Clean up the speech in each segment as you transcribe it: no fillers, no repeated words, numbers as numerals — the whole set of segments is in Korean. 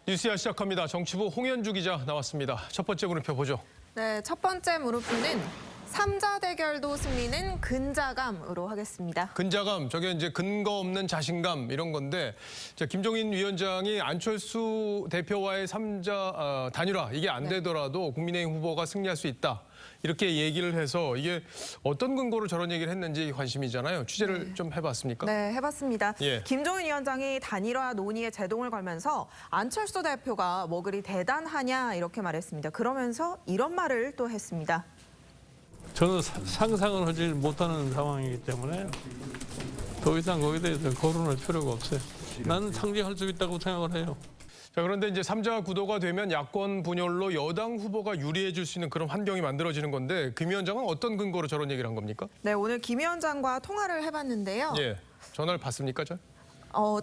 뉴스야 시작합니다. 정치부 홍현주 기자 나왔습니다. 첫 번째 물음표 보죠. 네, 첫 번째 물음표는 삼자 대결도 승리는 근자감으로 하겠습니다. 근자감, 저게 이제 근거 없는 자신감 이런 건데, 김종인 위원장이 안철수 대표와의 삼자 단일화 이게 안 되더라도 국민의힘 후보가 승리할 수 있다. 이렇게 얘기를 해서 이게 어떤 근거로 저런 얘기를 했는지 관심이잖아요. 취재를 좀 해봤습니까? 네, 해봤습니다. 예. 김종인 위원장이 단일화 논의에 제동을 걸면서 안철수 대표가 뭐 그리 대단하냐 이렇게 말했습니다. 그러면서 이런 말을 또 했습니다. 저는 상상을 하지 못하는 상황이기 때문에 더 이상 거기에 대해서 거론할 필요가 없어요. 나는 상징할 수 있다고 생각을 해요. 자, 그런데 이제 삼자 구도가 되면 야권 분열로 여당 후보가 유리해질 수 있는 그런 환경이 만들어지는 건데, 김 위원장은 어떤 근거로 저런 얘기를 한 겁니까? 네, 오늘 김 위원장과 통화를 해봤는데요. 예, 전화를 받습니까, 전?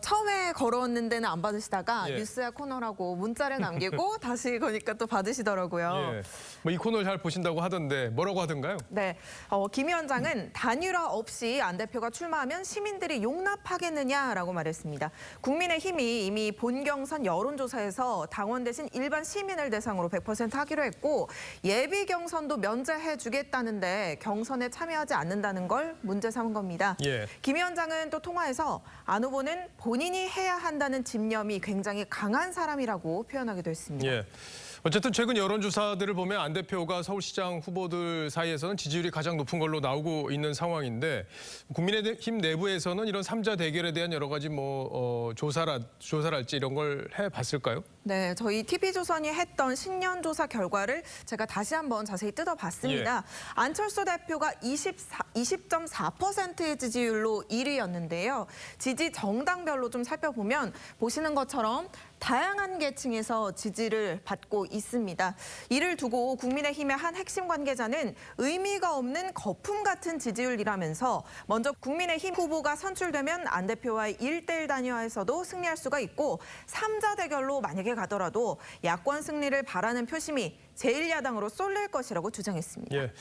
처음에 걸어왔는 데는 안 받으시다가 예. 뉴스야 코너라고 문자를 남기고 다시 거니까 또 받으시더라고요. 예. 뭐 이 코너를 잘 보신다고 하던데 뭐라고 하던가요? 네, 김 위원장은 단일화 없이 안 대표가 출마하면 시민들이 용납하겠느냐라고 말했습니다. 국민의힘이 이미 본경선 여론조사에서 당원 대신 일반 시민을 대상으로 100% 하기로 했고 예비 경선도 면제해 주겠다는데 경선에 참여하지 않는다는 걸 문제 삼은 겁니다. 예. 김 위원장은 또 통화에서 안 후보는 본인이 해야 한다는 집념이 굉장히 강한 사람이라고 표현하기도 했습니다. 예. 어쨌든 최근 여론조사들을 보면 안 대표가 서울시장 후보들 사이에서는 지지율이 가장 높은 걸로 나오고 있는 상황인데, 국민의힘 내부에서는 이런 삼자 대결에 대한 여러 가지 조사랄지 이런 걸 해봤을까요? 네, 저희 TV조선이 했던 신년조사 결과를 제가 다시 한번 자세히 뜯어봤습니다. 안철수 대표가 20.4%의 지지율로 1위였는데요. 지지 정당별로 좀 살펴보면 보시는 것처럼 다양한 계층에서 지지를 받고 있습니다. 이를 두고 국민의힘의 한 핵심 관계자는 의미가 없는 거품 같은 지지율이라면서 먼저 국민의힘 후보가 선출되면 안 대표와의 1대1 단일화에서도 승리할 수가 있고 삼자 대결로 만약에 가더라도 야권 승리를 바라는 표심이 제1야당으로 쏠릴 것이라고 주장했습니다. 예.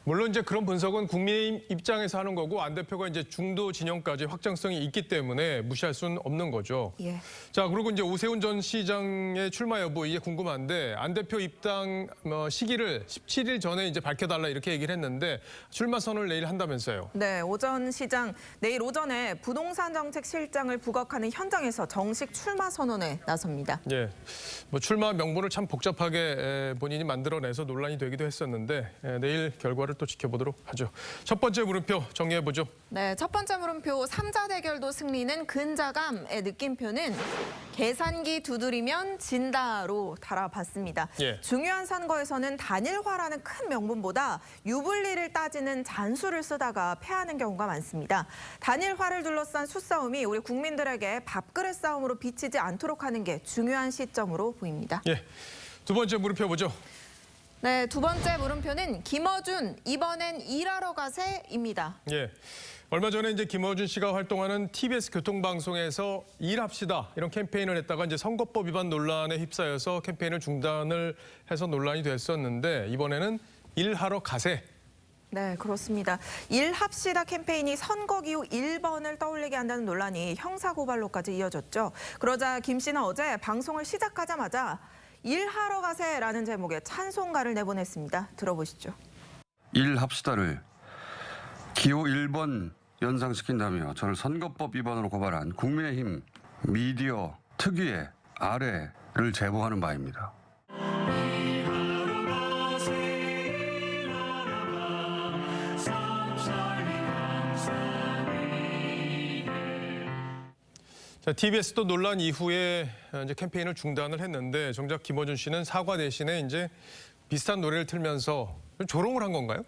물론 이제 그런 분석은 국민의힘 입장에서 하는 거고, 안 대표가 이제 중도 진영까지 확장성이 있기 때문에 무시할 수는 없는 거죠. 예. 자, 그리고 이제 오세훈 전 시장의 출마 여부 이게 궁금한데, 안 대표 입당 시기를 17일 전에 이제 밝혀달라 이렇게 얘기를 했는데 출마 선언을 내일 한다면서요. 네, 오전 시장 내일 오전에 부동산 정책 실장을 부각하는 현장에서 정식 출마 선언에 나섭니다. 예. 뭐 출마 명분을 참 복잡하게 본인이 만들어내서 논란이 되기도 했었는데 내일 결과를 또 지켜보도록 하죠. 첫 번째 물음표 정리해보죠. 네, 첫 번째 물음표 삼자 대결도 승리는 근자감의 느낌표는 계산기 두드리면 진다로 달아봤습니다. 예. 중요한 선거에서는 단일화라는 큰 명분보다 유불리를 따지는 잔수를 쓰다가 패하는 경우가 많습니다. 단일화를 둘러싼 수싸움이 우리 국민들에게 밥그릇 싸움으로 비치지 않도록 하는 게 중요한 시점으로 보입니다. 예. 두 번째 물음표 보죠. 네, 두 번째 물음표는 김어준 이번엔 일하러 가세입니다. 예. 얼마 전에 이제 김어준 씨가 활동하는 TBS 교통방송에서 일합시다 이런 캠페인을 했다가 이제 선거법 위반 논란에 휩싸여서 캠페인을 중단을 해서 논란이 됐었는데, 이번에는 일하러 가세. 네, 그렇습니다. 일합시다 캠페인이 선거 기후 1번을 떠올리게 한다는 논란이 형사고발로까지 이어졌죠. 그러자 김 씨는 어제 방송을 시작하자마자 일하러 가세라는 제목의 찬송가를 내보냈습니다. 들어보시죠. 일합시다를 기호 1번 연상시킨다며 저를 선거법 위반으로 고발한 국민의힘 미디어 특위의 아래를 제보하는 바입니다. 자, TBS도 논란 이후에 이제 캠페인을 중단을 했는데, 정작 김어준 씨는 사과 대신에 이제 비슷한 노래를 틀면서 조롱을 한 건가요?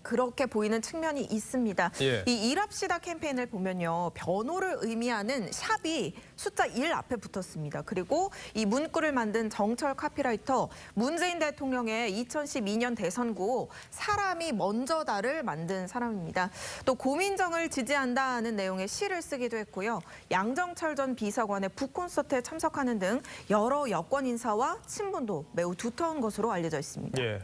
그렇게 보이는 측면이 있습니다. 예. 이 일합시다 캠페인을 보면요. 변호를 의미하는 샵이 숫자 1 앞에 붙었습니다. 그리고 이 문구를 만든 정철 카피라이터 문재인 대통령의 2012년 대선구 사람이 먼저다를 만든 사람입니다. 또 고민정을 지지한다는 내용의 시를 쓰기도 했고요. 양정철 전 비서관의 북콘서트에 참석하는 등 여러 여권 인사와 친분도 매우 두터운 것으로 알려져 있습니다. 예.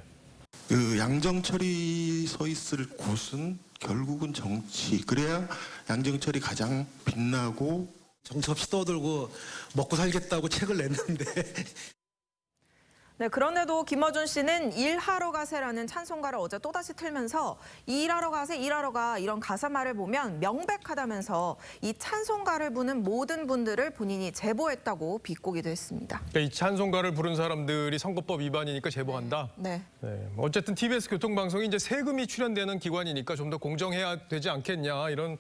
그 양정철이 서 있을 곳은 결국은 정치. 그래야 양정철이 가장 빛나고 정처없이 떠들고 먹고 살겠다고 책을 냈는데 네, 그런데도 김어준 씨는 일하러 가세라는 찬송가를 어제 또다시 틀면서 일하러 가세, 일하러 가 이런 가사말을 보면 명백하다면서 이 찬송가를 부는 모든 분들을 본인이 제보했다고 비꼬기도 했습니다. 그러니까 이 찬송가를 부른 사람들이 선거법 위반이니까 제보한다. 네. 네, 어쨌든 TBS 교통방송이 이제 세금이 출연되는 기관이니까 좀 더 공정해야 되지 않겠냐 이런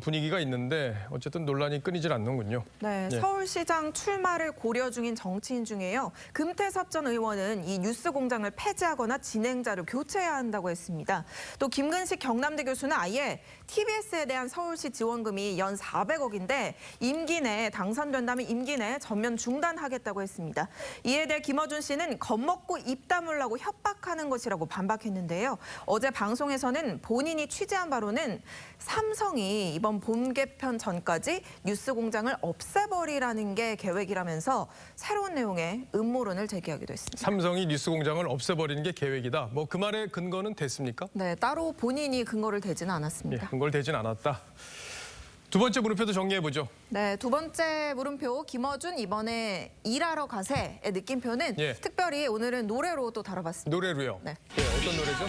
분위기가 있는데 어쨌든 논란이 끊이질 않는군요. 네, 네. 서울시장 출마를 고려 중인 정치인 중에요. 금태섭 전 의원은 이 뉴스공장을 폐지하거나 진행자를 교체해야 한다고 했습니다. 또 김근식 경남대 교수는 아예 TBS에 대한 서울시 지원금이 연 400억인데 임기 내에 당선된다면 임기 내에 전면 중단하겠다고 했습니다. 이에 대해 김어준 씨는 겁먹고 입 다물라고 협박하는 것이라고 반박했는데요. 어제 방송에서는 본인이 취재한 바로는 삼성이 이번 봄 개편 전까지 뉴스공장을 없애버리라는 게 계획이라면서 새로운 내용의 음모론을 제기하기도 했습니다. 삼성이 뉴스공장을 없애버리는 게 계획이다. 뭐 그 말의 근거는 됐습니까? 네, 따로 본인이 근거를 대지는 예, 않았습니다. 근거를 대진 않았다. 두 번째 물음표도 정리해보죠. 네, 두 번째 물음표 김어준 이번에 일하러 가세의 느낌표는 예. 특별히 오늘은 노래로 또 다뤄봤습니다. 노래로요. 네. 예, 어떤 노래죠?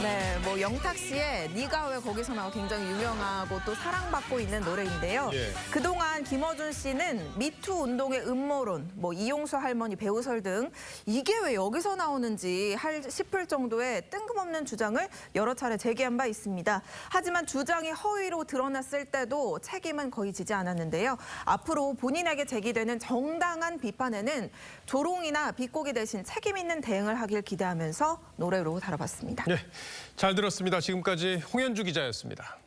네, 뭐 영탁 씨의 네가 왜 거기서 나와 굉장히 유명하고 또 사랑받고 있는 노래인데요. 예. 그동안 김어준 씨는 미투 운동의 음모론, 뭐 이용수 할머니 배우설 등 이게 왜 여기서 나오는지 싶을 정도의 뜬금없는 주장을 여러 차례 제기한 바 있습니다. 하지만 주장이 허위로 드러났을 때도 책임은 거의 지지 않았는데요. 앞으로 본인에게 제기되는 정당한 비판에는 조롱이나 비꼬기 대신 책임 있는 대응을 하길 기대하면서 노래로 다뤄봤습니다. 예, 잘 들었습니다. 지금까지 홍현주 기자였습니다.